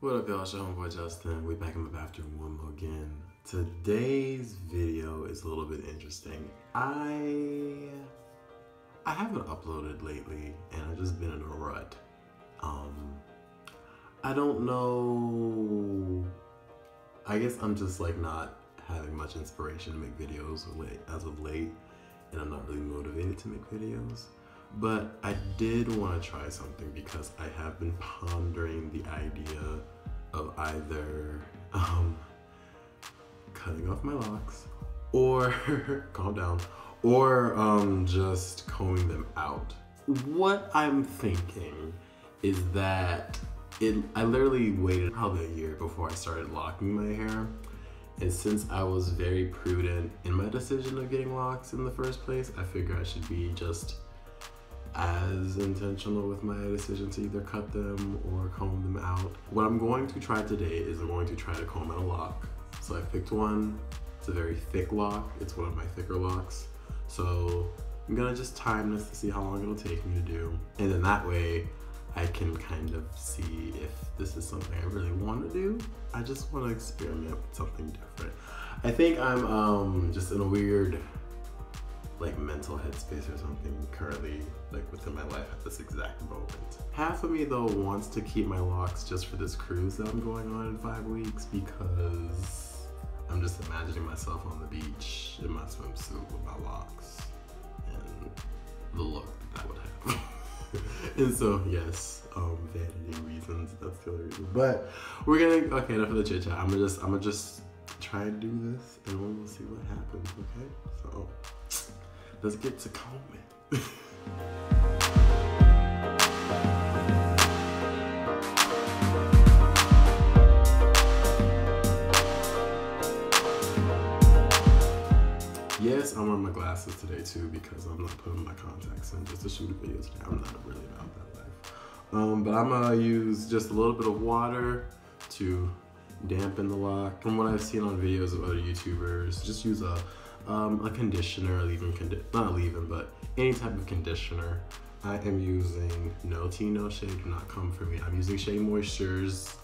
What up, y'all? It's your homeboy Justin. We back in the bathroom one more again. Today's video is a little bit interesting. I haven't uploaded lately, and I've just been in a rut. I don't know. I guess I'm just like not having much inspiration to make videos as of late, and I'm not really motivated to make videos. But I did want to try something because I have been pondering the idea of either cutting off my locks or calm down, or just combing them out. What I'm thinking is that I literally waited probably a year before I started locking my hair. And since I was very prudent in my decision of getting locks in the first place, I figure I should be just as intentional with my decision to either cut them or comb them out. What I'm going to try today is I'm going to try to comb out a lock. So I picked one. It's a very thick lock. It's one of my thicker locks. So I'm gonna just time this to see how long it'll take me to do. And then that way I can kind of see if this is something I really want to do. I just want to experiment with something different. I think I'm just in a weird like mental headspace or something currently, like within my life at this exact moment. Half of me though wants to keep my locks just for this cruise that I'm going on in 5 weeks, because I'm just imagining myself on the beach in my swimsuit with my locks and the look that I would have. And so yes, vanity reasons, that's the only reason. But we're gonna, okay, enough of the chit chat. I'm gonna just try and do this and we'll see what happens, okay? So let's get to combing. Yes, I'm wearing my glasses today too because I'm not putting my contacts in just to shoot a video today. I'm not really about that life. But I'm gonna use just a little bit of water to dampen the lock. From what I've seen on videos of other YouTubers, just use a conditioner, not leave-in, but any type of conditioner. I am using No Tea, No Shade, do not come for me. I'm using Shea Moisture's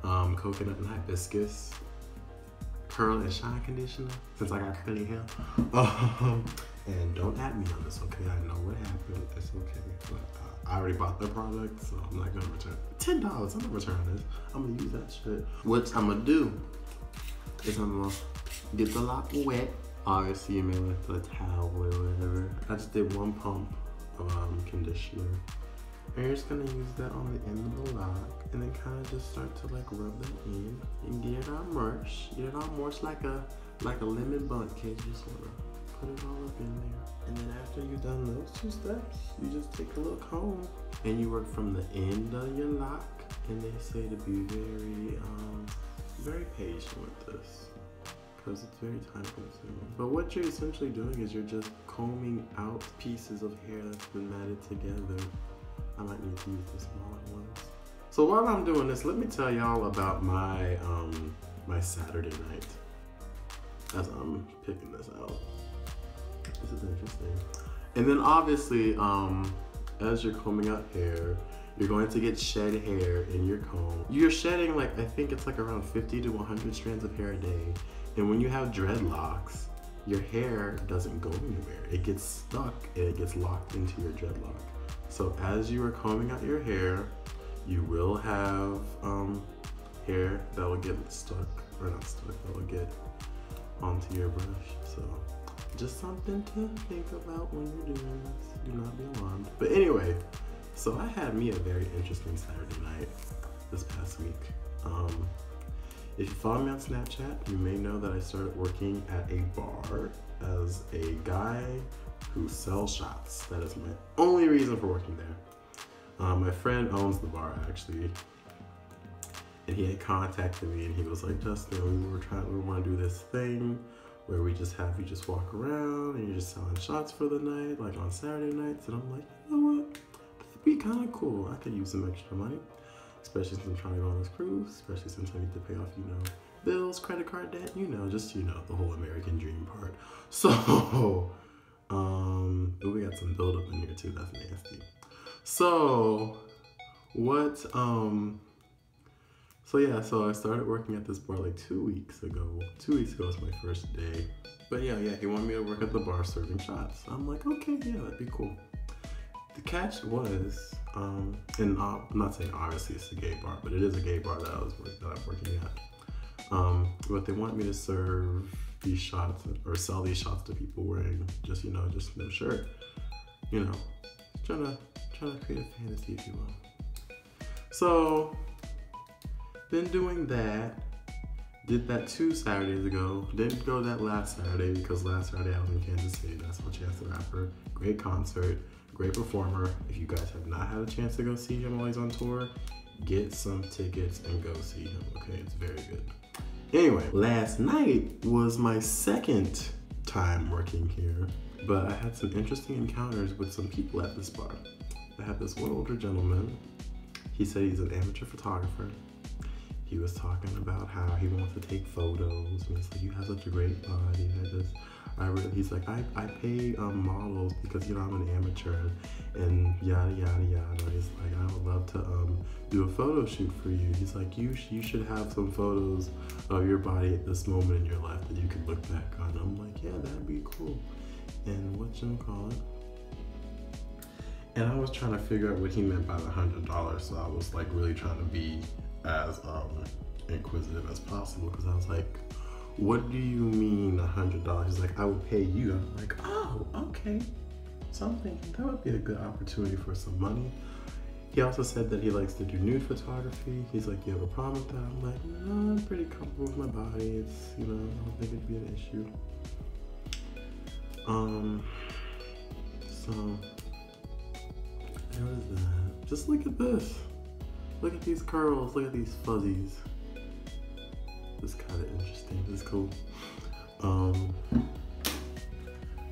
coconut and hibiscus curl and shine conditioner, since I got curly hair. And don't at me on this, okay? I know what happened, it's okay. But I already bought the product, so I'm not gonna return it. $10, I'm not returning this. I'm gonna use that shit. What I'm gonna do is I'm gonna get the lock wet. Obviously, you may with a towel or whatever. I just did one pump of conditioner. And you're just gonna use that on the end of the lock, and then kind of just start to like rub that in and get it all mush. Get it all mush like a lemon bun cake. Just wanna put it all up in there. And then after you've done those 2 steps, you just take a little comb and you work from the end of your lock. And they say to be very patient with this, because it's very time consuming. But what you're essentially doing is you're just combing out pieces of hair that's been matted together. I might need to use the smaller ones. So while I'm doing this, let me tell y'all about my my Saturday night as I'm picking this out. This is interesting. And then obviously, as you're combing out hair, you're going to get shed hair in your comb. You're shedding like, I think it's like around 50 to 100 strands of hair a day. And when you have dreadlocks, your hair doesn't go anywhere. It gets stuck and it gets locked into your dreadlock. So as you are combing out your hair, you will have hair that will get stuck, or not stuck, that will get onto your brush. So just something to think about when you're doing this. Do not be alarmed. But anyway, so I had me a very interesting Saturday night this past week. If you follow me on Snapchat, you may know that I started working at a bar as a guy who sells shots. That is my only reason for working there. My friend owns the bar actually, and he had contacted me and he was like, Justin, we want to do this thing where we just have you just walk around and you're just selling shots for the night, like on Saturday nights. And I'm like, you know what? That'd be kind of cool. I could use some extra money, especially since I'm trying to go on this cruise, especially since I need to pay off, bills, credit card debt, just, the whole American dream part. So, we got some buildup in here too, that's nasty. So, what So yeah, so I started working at this bar like 2 weeks ago. 2 weeks ago was my first day. But yeah, he wanted me to work at the bar serving shots. I'm like, okay, yeah, that'd be cool. The catch was, and I'm not saying obviously it's a gay bar, but it is a gay bar that I'm working at. But they want me to serve these shots or sell these shots to people wearing just no shirt. Trying to create a fantasy, if you will. So, been doing that. Did that 2 Saturdays ago. Didn't go that last Saturday because last Saturday I was in Kansas City. I saw Chance the Rapper. Great concert. Great performer. If you guys have not had a chance to go see him while he's on tour, get some tickets and go see him. Okay, it's very good. Anyway, last night was my 2nd time working here, but I had some interesting encounters with some people at this bar. I had this one older gentleman. He said he's an amateur photographer. He was talking about how he wants to take photos, and he's like, you have such a great body. He's like, I pay models because I'm an amateur and yada yada yada. He's like, I would love to do a photo shoot for you. He's like, you should have some photos of your body at this moment in your life that you could look back on. I'm like, yeah, that'd be cool. And whatchamacallit? And I was trying to figure out what he meant by the $100, so I was like really trying to be as inquisitive as possible, because I was like, what do you mean $100? He's like, I would pay you. I'm like, oh, okay. So I'm thinking that would be a good opportunity for some money. He also said that he likes to do nude photography. He's like, you have a problem with that? I'm like, no, I'm pretty comfortable with my body. It's, I don't think it'd be an issue. So, what is that? Just look at this. Look at these curls, look at these fuzzies. This is kind of interesting, this is cool.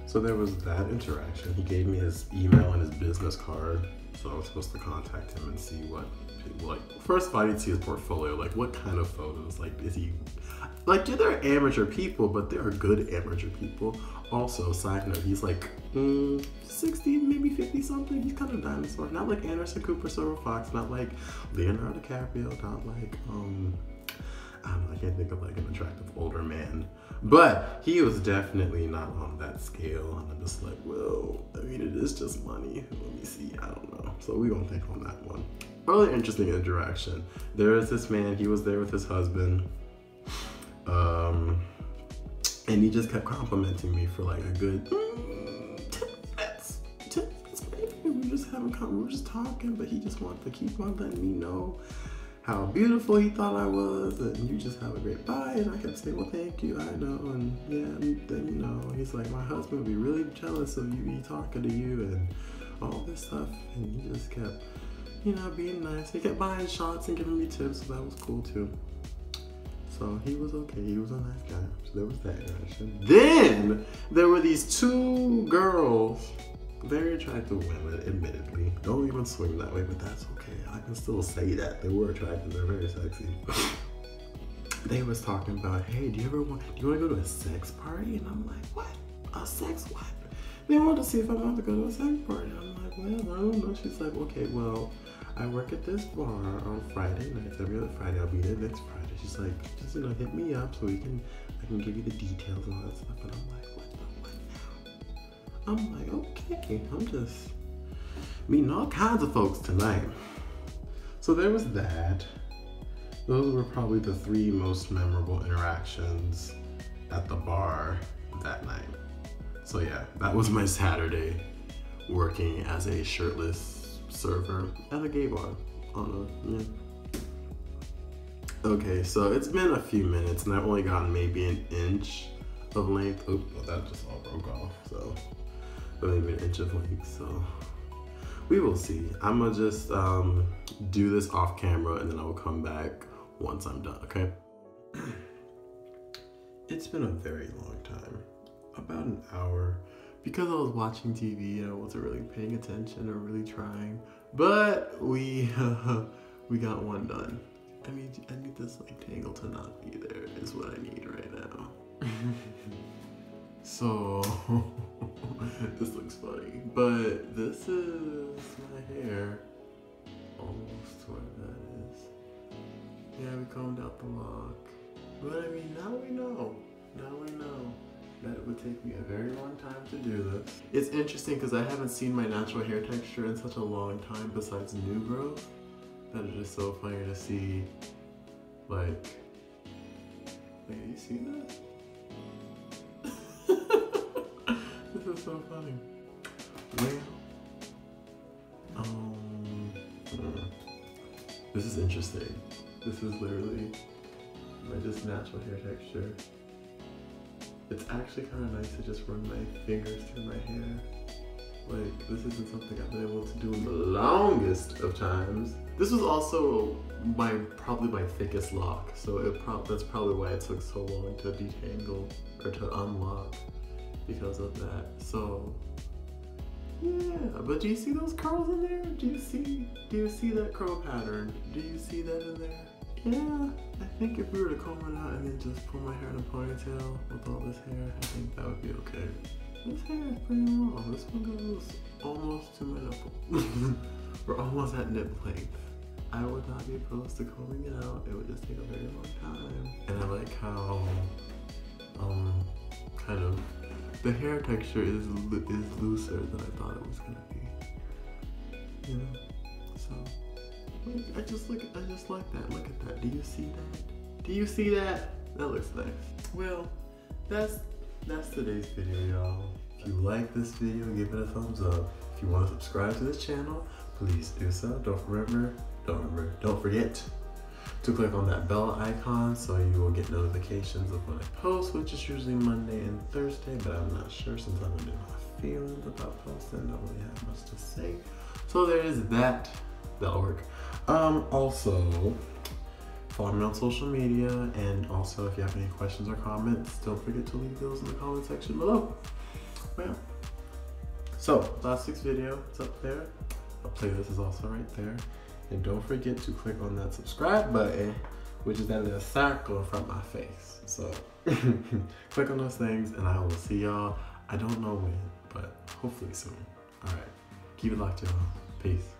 So there was that interaction. He gave me his email and his business card. So I was supposed to contact him and see what people like. First of all, I need to see his portfolio. Like, what kind of photos? Like, is he, like, yeah, they're amateur people, but they are good amateur people. Also, side note, he's like 60, maybe 50 something. He's kind of a dinosaur. Not like Anderson Cooper, Silver Fox, not like Leonardo DiCaprio, not like, I don't know, I can't think of like an attractive older man. But he was definitely not on that scale. And I'm just like, well, I mean, it is just money. Let me see, I don't know. So we won't think on that one. Really interesting interaction. There is this man, he was there with his husband. And he just kept complimenting me for like a good 10 minutes. 10 minutes maybe. We were just talking, but he just wanted to keep on letting me know how beautiful he thought I was, and you just have a great body. And I kept saying, well, thank you, I know. And yeah, and then, he's like, my husband would be really jealous of you, he talking to you and all this stuff. And he just kept, being nice. He kept buying shots and giving me tips, so that was cool too. So he was okay, he was a nice guy. So there was that interaction. Then there were these 2 girls, very attractive women, admittedly. Don't even swing that way, but that's okay. I can still say that. They were attractive, they're very sexy. They was talking about, hey, do you want to go to a sex party? And I'm like, what? A sex what? They wanted to see if I wanted to go to a sex party. I'm like, well, I don't know. She's like, okay, well, I work at this bar on Friday nights. Every other Friday, I'll be there next Friday. She's like, just hit me up so I can give you the details and all that stuff. And I'm like, what now? I'm like, okay, I'm just meeting all kinds of folks tonight. So there was that. Those were probably the 3 most memorable interactions at the bar that night. So yeah, that was my Saturday working as a shirtless server at a gay bar Okay, so it's been a few minutes and I've only gotten maybe an inch of length. Oh, well, that just all broke off, so. But maybe an inch of length, so. We will see. I'm gonna just do this off camera and then I will come back once I'm done, okay? It's been a very long time, about an hour. Because I was watching TV, I wasn't really paying attention or really trying. But we got one done. I need this like tangle to not be there is what I need right now. So, this looks funny. But this is my hair. Almost where that is. Yeah, we combed out the lock. But I mean, now we know that it would take me a very long time to do this. It's interesting because I haven't seen my natural hair texture in such a long time besides new growth, that it is so funny to see, like, wait, you see that? This is so funny. Well, this is interesting. This is literally my just natural hair texture. It's actually kind of nice to just run my fingers through my hair. Like, this isn't something I've been able to do in the longest of times. This was also probably my thickest lock, so that's probably why it took so long to detangle or to unlock, because of that. So yeah, but do you see those curls in there? Do you see that curl pattern? Do you see that in there? Yeah, I think if we were to comb it out and then just pull my hair in a ponytail with all this hair, I think that would be okay. This hair is pretty long. This one goes almost to my nipple. We're almost at nip length. I would not be opposed to combing it out. It would just take a very long time. And I like how, kind of, the hair texture is looser than I thought it was gonna be. You know, so. I just like that. Look at that. Do you see that? Do you see that? That looks nice. Well, that's today's video, y'all. If you like this video, give it a thumbs up. If you want to subscribe to this channel, please do so. Don't forget to click on that bell icon so you will get notifications of when I post, which is usually Monday and Thursday, but I'm not sure since I'm in my feelings about posting. I don't really have much to say. So there is that. That'll work. Also, follow me on social media, and also if you have any questions or comments, don't forget to leave those in the comment section below. Well, so last week's video, it's up there. A playlist is also right there. And don't forget to click on that subscribe button, which is that little circle in front of my face. So click on those things, and I will see y'all. I don't know when, but hopefully soon. All right, keep it locked, y'all. Peace.